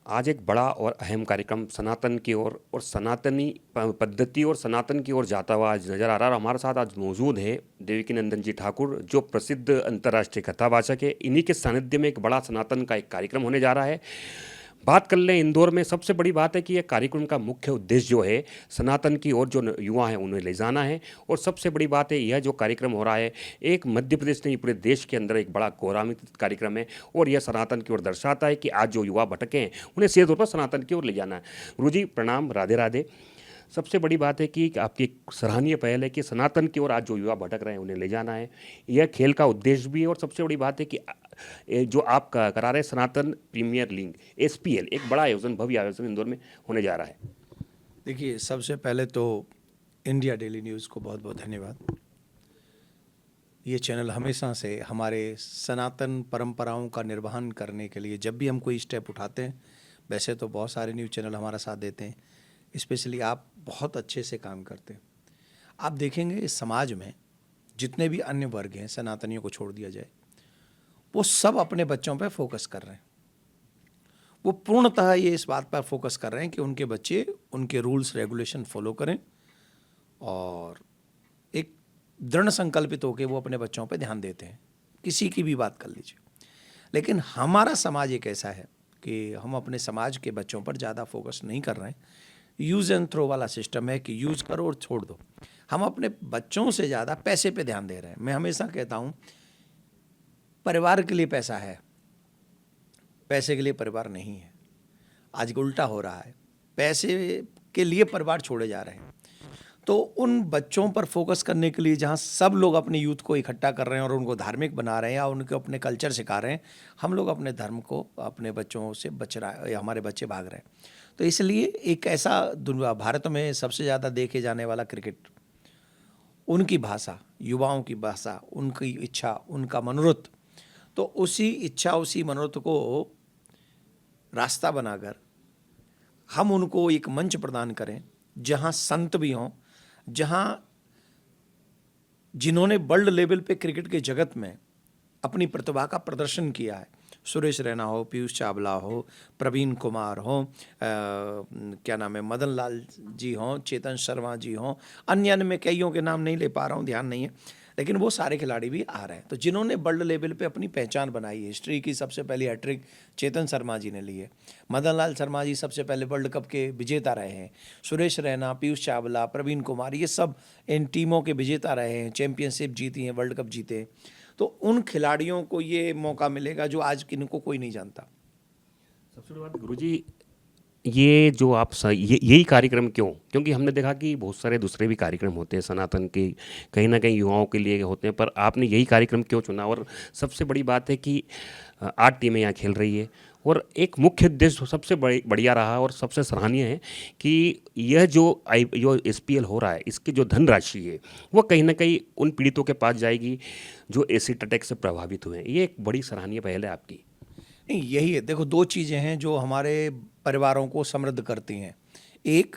आज एक बड़ा और अहम कार्यक्रम सनातन की ओर और सनातनी पद्धति और सनातन की ओर जाता हुआ आज नजर आ रहा है। और हमारे साथ आज मौजूद है देवकी नंदन जी ठाकुर, जो प्रसिद्ध अंतर्राष्ट्रीय कथावाचक है। इन्हीं के सानिध्य में एक बड़ा सनातन का एक कार्यक्रम होने जा रहा है। बात कर लें इंदौर में, सबसे बड़ी बात है कि यह कार्यक्रम का मुख्य उद्देश्य जो है सनातन की ओर जो युवा हैं उन्हें ले जाना है। और सबसे बड़ी बात है यह जो कार्यक्रम हो रहा है एक मध्य प्रदेश नहीं पूरे देश के अंदर एक बड़ा गौरवान्वित कार्यक्रम है। और यह सनातन की ओर दर्शाता है कि आज जो युवा भटके हैं उन्हें सीधे तौर पर सनातन की ओर ले जाना है। गुरुजी प्रणाम, राधे राधे। सबसे बड़ी बात है कि आपकी एक सराहनीय पहल है कि सनातन की ओर आज जो युवा भटक रहे हैं उन्हें ले जाना है। यह खेल का उद्देश्य भी है। और सबसे बड़ी बात है कि जो आप करा रहे हैं सनातन प्रीमियर लीग एसपीएल, एक बड़ा आयोजन, भव्य आयोजन इंदौर में होने जा रहा है। देखिए, सबसे पहले तो इंडिया डेली न्यूज़ को बहुत बहुत धन्यवाद। ये चैनल हमेशा से हमारे सनातन परंपराओं का निर्वहन करने के लिए जब भी हम कोई स्टेप उठाते हैं, वैसे तो बहुत सारे न्यूज़ चैनल हमारा साथ देते हैं, स्पेशली आप बहुत अच्छे से काम करते हैं। आप देखेंगे इस समाज में जितने भी अन्य वर्ग हैं, सनातनियों को छोड़ दिया जाए, वो सब अपने बच्चों पर फोकस कर रहे हैं। वो पूर्णतः ये इस बात पर फोकस कर रहे हैं कि उनके बच्चे उनके रूल्स रेगुलेशन फॉलो करें और एक दृढ़ संकल्पित होकर वो अपने बच्चों पे ध्यान देते हैं। किसी की भी बात कर लीजिए। लेकिन हमारा समाज एक ऐसा है कि हम अपने समाज के बच्चों पर ज़्यादा फोकस नहीं कर रहे हैं। यूज़ एंड थ्रो वाला सिस्टम है कि यूज़ करो और छोड़ दो। हम अपने बच्चों से ज़्यादा पैसे पे ध्यान दे रहे हैं। मैं हमेशा कहता हूँ, परिवार के लिए पैसा है, पैसे के लिए परिवार नहीं है। आज उल्टा हो रहा है, पैसे के लिए परिवार छोड़े जा रहे हैं। तो उन बच्चों पर फोकस करने के लिए जहाँ सब लोग अपने यूथ को इकट्ठा कर रहे हैं और उनको धार्मिक बना रहे हैं या उनको अपने कल्चर सिखा रहे हैं, हम लोग अपने धर्म को अपने बच्चों से बच रहा है, हमारे बच्चे भाग रहे हैं। तो इसलिए एक ऐसा दुनिया, भारत में सबसे ज़्यादा देखे जाने वाला क्रिकेट, उनकी भाषा, युवाओं की भाषा, उनकी इच्छा, उनका मनोरथ, तो उसी इच्छा उसी मनोरथ को रास्ता बनाकर हम उनको एक मंच प्रदान करें जहां संत भी हों, जहां जिन्होंने वर्ल्ड लेवल पे क्रिकेट के जगत में अपनी प्रतिभा का प्रदर्शन किया है, सुरेश रैना हो, पीयूष चावला हो, प्रवीण कुमार हो, क्या नाम है, मदन लाल जी हों, चेतन शर्मा जी हों, अन्य में कईयों के नाम नहीं ले पा रहा हूँ, ध्यान नहीं है, लेकिन वो सारे खिलाड़ी भी आ रहे हैं। तो जिन्होंने वर्ल्ड लेवल पे अपनी पहचान बनाई है, हिस्ट्री की सबसे पहली हैट्रिक चेतन शर्मा जी ने ली है, मदन लाल शर्मा जी सबसे पहले वर्ल्ड कप के विजेता रहे हैं, सुरेश रैना, पीयूष चावला, प्रवीण कुमार, ये सब इन टीमों के विजेता रहे हैं, चैंपियनशिप जीती हैं, वर्ल्ड कप जीते हैं। तो उन खिलाड़ियों को ये मौका मिलेगा जो आज किनको कोई नहीं जानता। सबसे बड़ी बात गुरुजी, ये जो आप यही कार्यक्रम क्यों? क्योंकि हमने देखा कि बहुत सारे दूसरे भी कार्यक्रम होते हैं सनातन के, कहीं ना कहीं युवाओं के लिए होते हैं, पर आपने यही कार्यक्रम क्यों चुना? और सबसे बड़ी बात है कि 8 टीमें यहाँ खेल रही है और एक मुख्य उद्देश्य सबसे बढ़िया रहा और सबसे सराहनीय है कि यह जो एसपीएल हो रहा है, इसकी जो धनराशि है वो कहीं ना कहीं उन पीड़ितों के पास जाएगी जो एसिड अटैक से प्रभावित हुए हैं। ये एक बड़ी सराहनीय पहल है आपकी। नहीं, यही है। देखो, दो चीज़ें हैं जो हमारे परिवारों को समृद्ध करती हैं। एक,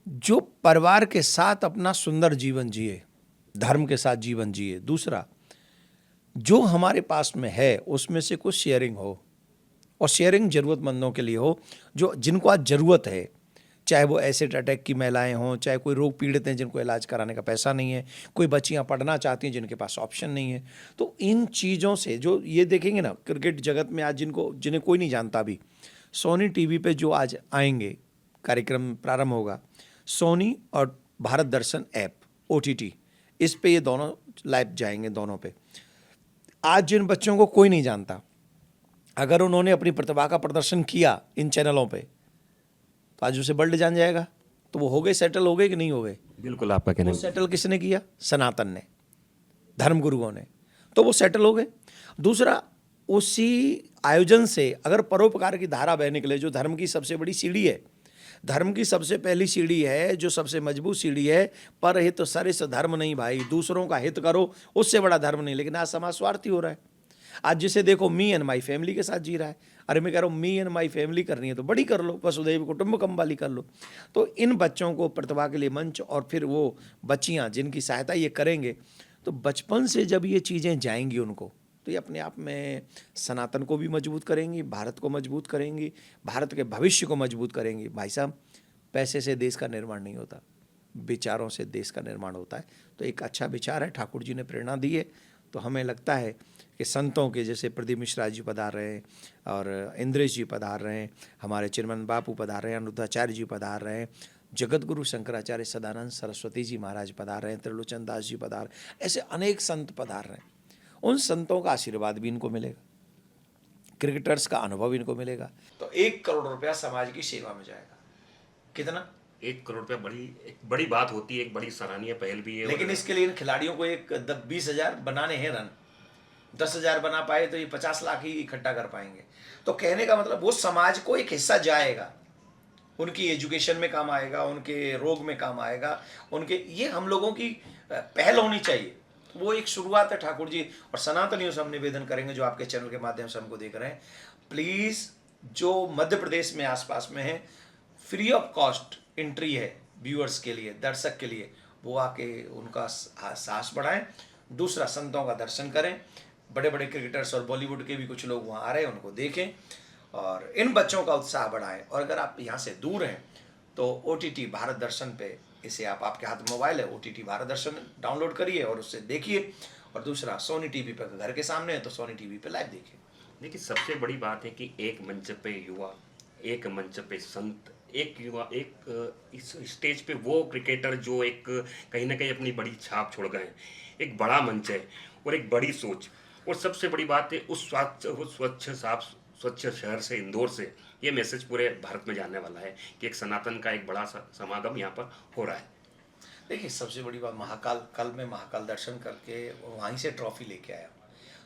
जो परिवार के साथ अपना सुंदर जीवन जिए, धर्म के साथ जीवन जिए। दूसरा, जो हमारे पास में है उसमें से कुछ शेयरिंग हो, और शेयरिंग ज़रूरतमंदों के लिए हो, जो जिनको आज ज़रूरत है, चाहे वो एसिड अटैक की महिलाएं हों, चाहे कोई रोग पीड़ित हैं जिनको इलाज कराने का पैसा नहीं है, कोई बच्चियां पढ़ना चाहती हैं जिनके पास ऑप्शन नहीं है। तो इन चीज़ों से जो ये देखेंगे ना, क्रिकेट जगत में आज जिन्हें कोई नहीं जानता भी, सोनी टीवी पे जो आज आएंगे, कार्यक्रम प्रारंभ होगा, सोनी और भारत दर्शन ऐप ओटीटी, इस पे ये दोनों लाइव जाएंगे, दोनों पे। आज जिन बच्चों को कोई नहीं जानता, अगर उन्होंने अपनी प्रतिभा का प्रदर्शन किया इन चैनलों पे, तो आज उसे वर्ल्ड जान जाएगा। तो वो हो गए, सेटल हो गए कि नहीं हो गए? बिल्कुल आपका कहना वो सेटल किसने किया? सनातन ने, धर्म गुरुओं ने। तो वो सेटल हो गए। दूसरा, उसी आयोजन से अगर परोपकार की धारा बह निकले, जो धर्म की सबसे बड़ी सीढ़ी है, धर्म की सबसे पहली सीढ़ी है, जो सबसे मजबूत सीढ़ी है, पर हित सरिस धर्म नहीं भाई, दूसरों का हित करो, उससे बड़ा धर्म नहीं। लेकिन आज समाज स्वार्थी हो रहा है। आज जिसे देखो मी एंड माई फैमिली के साथ जी रहा है। अरे मैं कह रहा हूँ, मी एंड माई फैमिली करनी है तो बड़ी कर लो, वसुधैव कुटुंबकम वाली कर लो। तो इन बच्चों को प्रतिभा के लिए मंच, और फिर वो बच्चियाँ जिनकी सहायता ये करेंगे, तो बचपन से जब ये चीज़ें जाएंगी उनको, तो ये अपने आप में सनातन को भी मजबूत करेंगी, भारत को मजबूत करेंगी, भारत के भविष्य को मजबूत करेंगी। भाई साहब, पैसे से देश का निर्माण नहीं होता, विचारों से देश का निर्माण होता है। तो एक अच्छा विचार है, ठाकुर जी ने प्रेरणा दी है। तो हमें लगता है कि संतों के जैसे प्रदीप मिश्रा जी पधार रहे हैं और इंद्रेश जी पधार रहे हैं, हमारे चिन्मन बापू पधार रहे हैं, अनिरुद्धाचार्य जी पधार रहे हैं, जगत गुरु शंकराचार्य सदानंद सरस्वती जी महाराज पधार रहे हैं, त्रिलोचन दास जी पधार, ऐसे अनेक संत पधार रहे हैं। उन संतों का आशीर्वाद भी इनको मिलेगा, क्रिकेटर्स का अनुभव इनको मिलेगा। तो 1 करोड़ रुपया समाज की सेवा में जाएगा। कितना? 1 करोड़ रुपया एक बड़ी बात होती है, एक बड़ी सराहनीय पहल भी है। लेकिन इसके लिए इन खिलाड़ियों को एक 20,000 बनाने हैं रन। 10,000 बना पाए तो ये 50 लाख ही इकट्ठा कर पाएंगे। तो कहने का मतलब वो समाज को एक हिस्सा जाएगा, उनकी एजुकेशन में काम आएगा, उनके रोग में काम आएगा, उनके, ये हम लोगों की पहल होनी चाहिए। वो एक शुरुआत है ठाकुर जी। और सनातनियों से हम निवेदन करेंगे जो आपके चैनल के माध्यम से हमको देख रहे हैं, प्लीज़ जो मध्य प्रदेश में आसपास में है, फ्री ऑफ कॉस्ट एंट्री है व्यूअर्स के लिए, दर्शक के लिए, वो आके उनका साहस बढ़ाएं। दूसरा, संतों का दर्शन करें। बड़े बड़े क्रिकेटर्स और बॉलीवुड के भी कुछ लोग वहाँ आ रहे हैं, उनको देखें और इन बच्चों का उत्साह बढ़ाएं। और अगर आप यहाँ से दूर हैं तो OTT भारत दर्शन पे, इसे आप, आपके हाथ में मोबाइल है, OTT भारत दर्शन डाउनलोड करिए और उससे देखिए। और दूसरा, सोनी टीवी पे घर के सामने है तो सोनी टीवी पे लाइव देखिए। देखिए, सबसे बड़ी बात है कि एक मंच पे युवा, एक मंच पे संत, एक युवा, एक इस स्टेज पे वो क्रिकेटर जो एक कहीं ना कहीं अपनी बड़ी छाप छोड़ गए हैं। एक बड़ा मंच है और एक बड़ी सोच। और सबसे बड़ी बात है उस स्वच्छ साफ स्वच्छ शहर से, इंदौर से, ये मैसेज पूरे भारत में जाने वाला है कि एक सनातन का एक बड़ा समागम यहाँ पर हो रहा है। देखिए, सबसे बड़ी बात, महाकाल, कल मैं महाकाल दर्शन करके वहीं से ट्रॉफी लेके आया।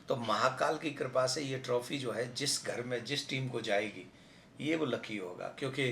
तो महाकाल की कृपा से ये ट्रॉफी जो है, जिस घर में जिस टीम को जाएगी, ये वो लकी होगा। क्योंकि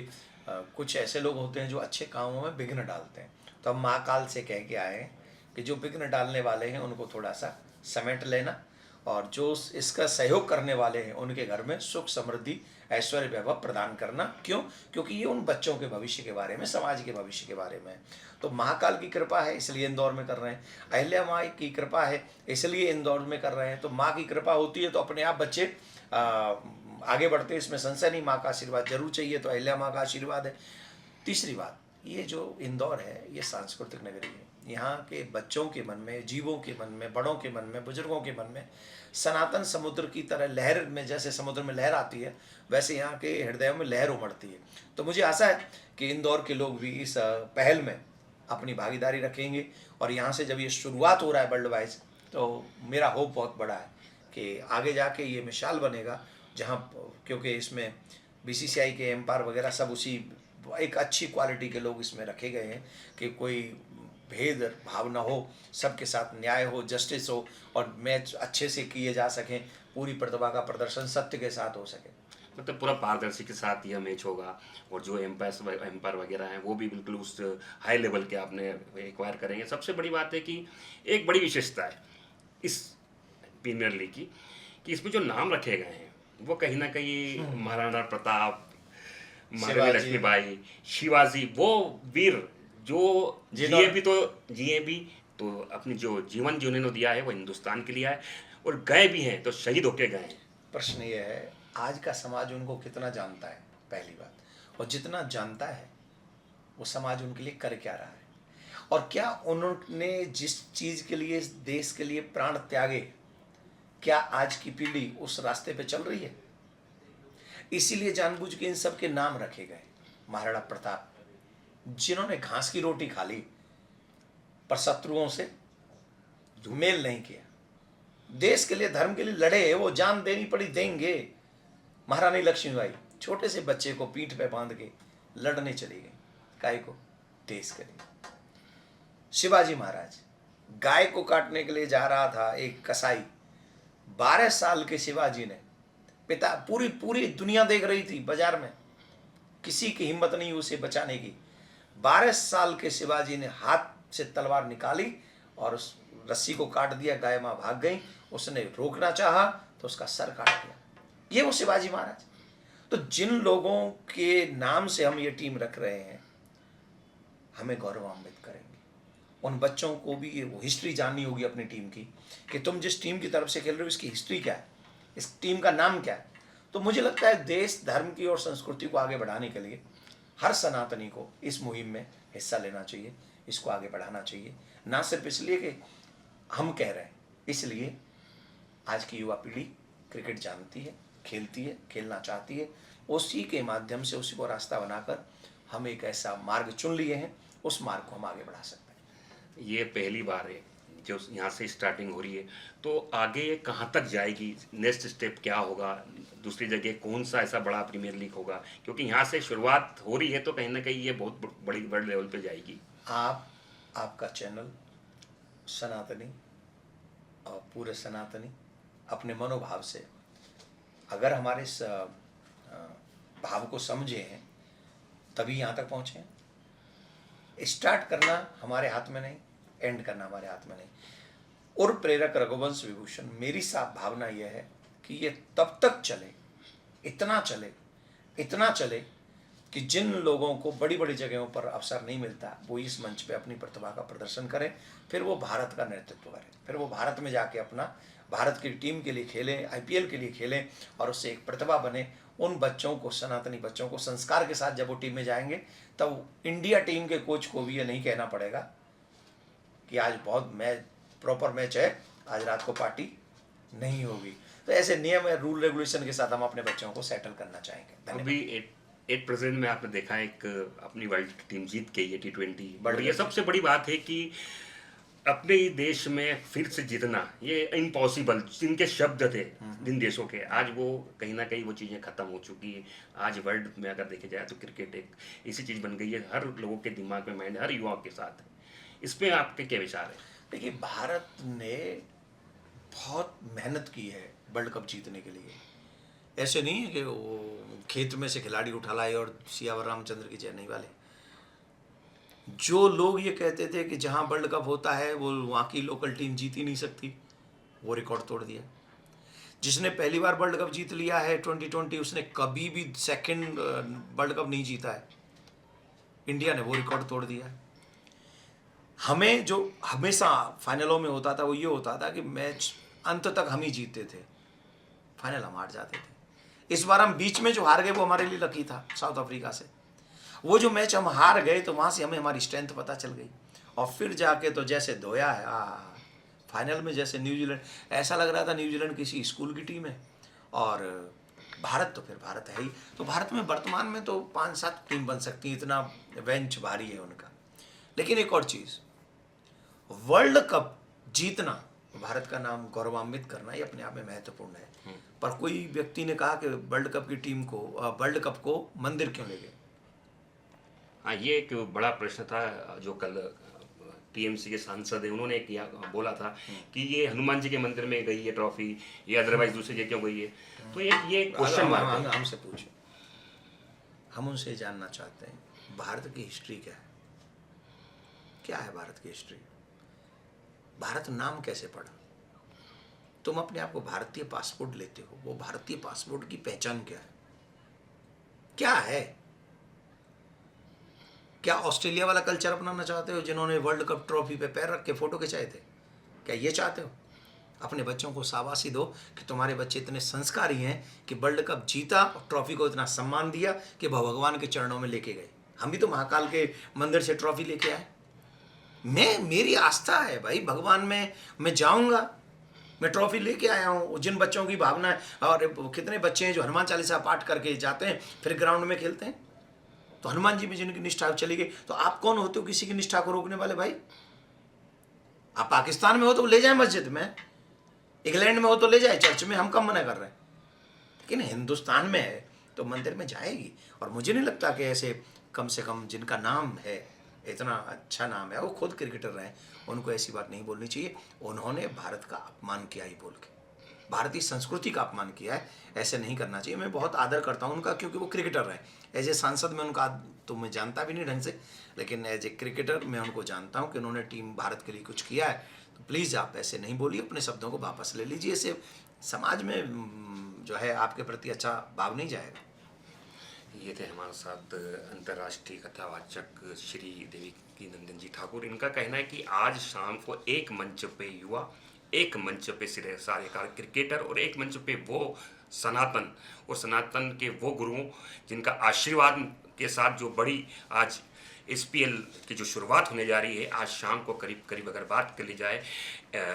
कुछ ऐसे लोग होते हैं जो अच्छे कामों में विघ्न डालते हैं। तो हम महाकाल से कह के आए हैं कि जो विघ्न डालने वाले हैं उनको थोड़ा सा समेट लेना, और जो इसका सहयोग करने वाले हैं उनके घर में सुख, समृद्धि, ऐश्वर्य, वैभव प्रदान करना। क्यों? क्योंकि ये उन बच्चों के भविष्य के बारे में, समाज के भविष्य के बारे में। तो महाकाल की कृपा है इसलिए इंदौर में कर रहे हैं, अहिल्या माँ की कृपा है इसलिए इंदौर में कर रहे हैं। तो माँ की कृपा होती है तो अपने आप बच्चे आगे बढ़ते हैं, इसमें संशय नहीं। माँ का आशीर्वाद जरूर चाहिए, तो अहिल्या माँ का आशीर्वाद है। तीसरी बात, ये जो इंदौर है ये सांस्कृतिक नगरी है। यहाँ के बच्चों के मन में, जीवों के मन में, बड़ों के मन में, बुजुर्गों के मन में सनातन समुद्र की तरह लहर में, जैसे समुद्र में लहर आती है वैसे यहाँ के हृदयों में लहर उमड़ती है। तो मुझे आशा है कि इंदौर के लोग भी इस पहल में अपनी भागीदारी रखेंगे। और यहाँ से जब ये शुरुआत हो रहा है वर्ल्ड वाइज, तो मेरा होप बहुत बड़ा है कि आगे जाके ये मिसाल बनेगा, जहाँ, क्योंकि इसमें BCCI के एम्पायर वगैरह सब उसी एक अच्छी क्वालिटी के लोग इसमें रखे गए हैं कि कोई भेद भाव न हो, सबके साथ न्याय हो, जस्टिस हो और मैच अच्छे से किए जा सकें, पूरी प्रतिभा का प्रदर्शन सत्य के साथ हो सके। मतलब पूरा पारदर्शी के साथ यह मैच होगा और जो एम्पायर वगैरह हैं वो भी बिल्कुल उस हाई लेवल के आपने एक्वायर करेंगे। सबसे बड़ी बात है कि एक बड़ी विशेषता है इस प्रीमियर लीग की कि इसमें जो नाम रखे गए हैं वो कहीं ना कहीं महाराणा प्रताप, महारानी लक्ष्मीबाई, शिवाजी, वो वीर जो जिए भी तो अपनी जो जीवन जो उन्होंने दिया है वो हिंदुस्तान के लिए है, और गए भी हैं तो शहीद होके गए हैं। प्रश्न ये है, आज का समाज उनको कितना जानता है, पहली बात, और जितना जानता है वो समाज उनके लिए कर क्या रहा है, और क्या उन्होंने जिस चीज़ के लिए, इस देश के लिए प्राण त्यागे, क्या आज की पीढ़ी उस रास्ते पे चल रही है? इसीलिए जानबूझ के इन सब के नाम रखे गए। महाराणा प्रताप, जिन्होंने घास की रोटी खा ली पर शत्रुओं से मेल नहीं किया, देश के लिए, धर्म के लिए लड़े, वो जान देनी पड़ी देंगे। महारानी लक्ष्मीबाई छोटे से बच्चे को पीठ पे बांध के लड़ने चली गई, गाय को, देश के लिए। शिवाजी महाराज गाय को काटने के लिए जा रहा था एक कसाई, 12 साल के शिवाजी ने, पिता, पूरी दुनिया देख रही थी बाजार में, किसी की हिम्मत नहीं उसे बचाने की। 12 साल के शिवाजी ने हाथ से तलवार निकाली और उस रस्सी को काट दिया, गाय माँ भाग गई, उसने रोकना चाहा तो उसका सर काट दिया। ये वो शिवाजी महाराज। तो जिन लोगों के नाम से हम ये टीम रख रहे हैं, हमें गौरवान्वित करेंगे। उन बच्चों को भी ये वो हिस्ट्री जाननी होगी अपनी टीम की, कि तुम जिस टीम की तरफ से खेल रहे हो इसकी हिस्ट्री क्या है, इस टीम का नाम क्या है। तो मुझे लगता है देश धर्म की और संस्कृति को आगे बढ़ाने के लिए हर सनातनी को इस मुहिम में हिस्सा लेना चाहिए, इसको आगे बढ़ाना चाहिए। ना सिर्फ इसलिए कि हम कह रहे हैं, इसलिए आज की युवा पीढ़ी क्रिकेट जानती है, खेलती है, खेलना चाहती है। उसी के माध्यम से उसी को रास्ता बनाकर हम एक ऐसा मार्ग चुन लिए हैं, उस मार्ग को हम आगे बढ़ा सकते हैं। ये पहली बार है जो यहाँ से स्टार्टिंग हो रही है, तो आगे ये कहाँ तक जाएगी, नेक्स्ट स्टेप क्या होगा, दूसरी जगह कौन सा ऐसा बड़ा प्रीमियर लीग होगा, क्योंकि यहाँ से शुरुआत हो रही है तो कहीं ना कहीं ये बहुत बड़ी वर्ल्ड लेवल पे जाएगी। आपका चैनल सनातनी और पूरे सनातनी अपने मनोभाव से अगर हमारे इस भाव को समझे हैं तभी यहाँ तक पहुँचे हैं। स्टार्ट करना हमारे हाथ में नहीं, एंड करना हमारे हाथ में नहीं। और प्रेरक रघुवंश विभूषण, मेरी साफ भावना यह है कि ये तब तक चले, इतना चले कि जिन लोगों को बड़ी बड़ी जगहों पर अवसर नहीं मिलता वो इस मंच पे अपनी प्रतिभा का प्रदर्शन करें, फिर वो भारत का नेतृत्व करें, फिर वो भारत में जाके अपना भारत की टीम के लिए खेलें, IPL के लिए खेलें और उससे एक प्रतिभा बने। उन बच्चों को, सनातनी बच्चों को संस्कार के साथ जब वो टीम में जाएंगे तब इंडिया टीम के कोच को भी ये नहीं कहना पड़ेगा कि आज बहुत प्रॉपर मैच है, आज रात को पार्टी नहीं होगी। तो ऐसे नियम है, रूल रेगुलेशन के साथ हम अपने बच्चों को सेटल करना चाहेंगे। अभी एट प्रेजेंट में आपने देखा एक अपनी वर्ल्ड टीम जीत गई है T20, और ये सबसे बड़ी बात है कि अपने ही देश में फिर से जीतना ये इम्पॉसिबल, जिनके शब्द थे जिन देशों के, आज वो कहीं ना कहीं वो चीज़ें ख़त्म हो चुकी है। आज वर्ल्ड में अगर देखे जाए तो क्रिकेट एक ऐसी चीज़ बन गई है, हर लोगों के दिमाग में, माइंड, हर युवाओं के साथ है। इस पर आपके क्या विचार है? देखिए, भारत ने बहुत मेहनत की है वर्ल्ड कप जीतने के लिए। ऐसे नहीं है कि वो खेत में से खिलाड़ी उठा लाए और सियावर रामचंद्र की जय नहीं वाले। जो लोग ये कहते थे कि जहाँ वर्ल्ड कप होता है वो वहाँ की लोकल टीम जीत ही नहीं सकती, वो रिकॉर्ड तोड़ दिया। जिसने पहली बार वर्ल्ड कप जीत लिया है 2020, उसने कभी भी सेकंड वर्ल्ड कप नहीं जीता है। इंडिया ने वो रिकॉर्ड तोड़ दिया है। हमें जो हमेशा फाइनलों में होता था वो ये होता था कि मैच अंत तक हम ही जीतते थे, फाइनल हम हार जाते थे। इस बार हम बीच में जो हार गए वो हमारे लिए लकी था, साउथ अफ्रीका से। वो जो मैच हम हार गए तो वहाँ से हमें हमारी स्ट्रेंथ पता चल गई, और फिर जाके तो जैसे धोया है फाइनल में। जैसे न्यूजीलैंड, ऐसा लग रहा था न्यूजीलैंड किसी स्कूल की टीम है, और भारत तो फिर भारत है ही। तो भारत में वर्तमान में तो 5-7 टीम बन सकती है, इतना बेंच भारी है उनका। लेकिन एक और चीज़, वर्ल्ड कप जीतना, भारत का नाम गौरवान्वित करना, ये अपने आप में महत्वपूर्ण है। पर कोई व्यक्ति ने कहा कि वर्ल्ड कप की टीम को, वर्ल्ड कप को मंदिर क्यों ले गए? हाँ, ये एक बड़ा प्रश्न था जो कल TMC के सांसद है उन्होंने किया, बोला था कि ये हनुमान जी के मंदिर में गई है ट्रॉफी, ये अदरवाइज दूसरी जगह क्यों गई है। तो ये क्वेश्चन मार्क है। हमसे पूछे, हम उनसे जानना चाहते हैं भारत की हिस्ट्री क्या है। क्या है भारत की हिस्ट्री? भारत नाम कैसे पड़ा? तुम अपने आप को भारतीय पासपोर्ट लेते हो, वो भारतीय पासपोर्ट की पहचान क्या है? क्या है? क्या ऑस्ट्रेलिया वाला कल्चर अपनाना चाहते हो, जिन्होंने वर्ल्ड कप ट्रॉफी पे पैर रख के फोटो खिंचाए थे? क्या ये चाहते हो? अपने बच्चों को शाबाशी दो कि तुम्हारे बच्चे इतने संस्कारी हैं कि वर्ल्ड कप जीता और ट्रॉफी को इतना सम्मान दिया कि भगवान के चरणों में लेके गए। हम भी तो महाकाल के मंदिर से ट्रॉफी लेके आए। मेरी आस्था है भाई भगवान में, मैं जाऊंगा, मैं ट्रॉफी लेके आया हूँ। जिन बच्चों की भावना है, और कितने बच्चे हैं जो हनुमान चालीसा पाठ करके जाते हैं फिर ग्राउंड में खेलते हैं। तो हनुमान जी में जिनकी निष्ठा चली गई, तो आप कौन होते हो किसी की निष्ठा को रोकने वाले? भाई आप पाकिस्तान में हो तो ले जाए मस्जिद में, इंग्लैंड में हो तो ले जाए चर्च में, हम कम मना कर रहे हैं। लेकिन हिंदुस्तान में है तो मंदिर में जाएगी। और मुझे नहीं लगता कि ऐसे, कम से कम जिनका नाम है, इतना अच्छा नाम है, वो खुद क्रिकेटर रहे, उनको ऐसी बात नहीं बोलनी चाहिए। उन्होंने भारत का अपमान किया ही बोल के, भारतीय संस्कृति का अपमान किया है, ऐसे नहीं करना चाहिए। मैं बहुत आदर करता हूँ उनका, क्योंकि वो क्रिकेटर रहे। एज ए सांसद में उनका तो मैं जानता भी नहीं ढंग से, लेकिन एज ए क्रिकेटर मैं उनको जानता हूँ कि उन्होंने टीम भारत के लिए कुछ किया है। तो प्लीज़ आप ऐसे नहीं बोलिए, अपने शब्दों को वापस ले लीजिए। इससे समाज में जो है आपके प्रति अच्छा भाव नहीं जाएगा। ये थे हमारे साथ अंतर्राष्ट्रीय कथावाचक श्री देवकी नंदन जी ठाकुर। इनका कहना है कि आज शाम को एक मंच पे युवा, एक मंच पे सारे क्रिकेटर और एक मंच पे वो सनातन और सनातन के वो गुरुओं जिनका आशीर्वाद के साथ जो बड़ी आज SPL की जो शुरुआत होने जा रही है, आज शाम को करीब करीब अगर बात कर ली जाए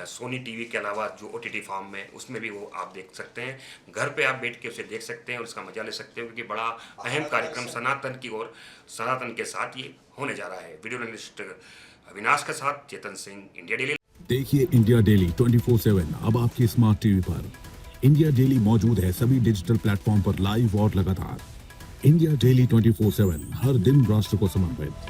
सोनी टीवी के अलावा जो OTT फॉर्म में, उसमें भी वो आप देख सकते हैं। घर पे आप बैठ के उसे देख सकते हैं और उसका मजा ले सकते हैं, क्योंकि बड़ा अहम कार्यक्रम सनातन की ओर, सनातन के साथ ये होने जा रहा है। वीडियो जर्नलिस्ट अविनाश के साथ चेतन सिंह, इंडिया डेली। देखिए इंडिया डेली 24/7 अब आपकी स्मार्ट टीवी पर। इंडिया डेली मौजूद है सभी डिजिटल प्लेटफॉर्म पर लाइव और लगातार। इंडिया डेली 24/7 हर दिन राष्ट्र को समर्पित।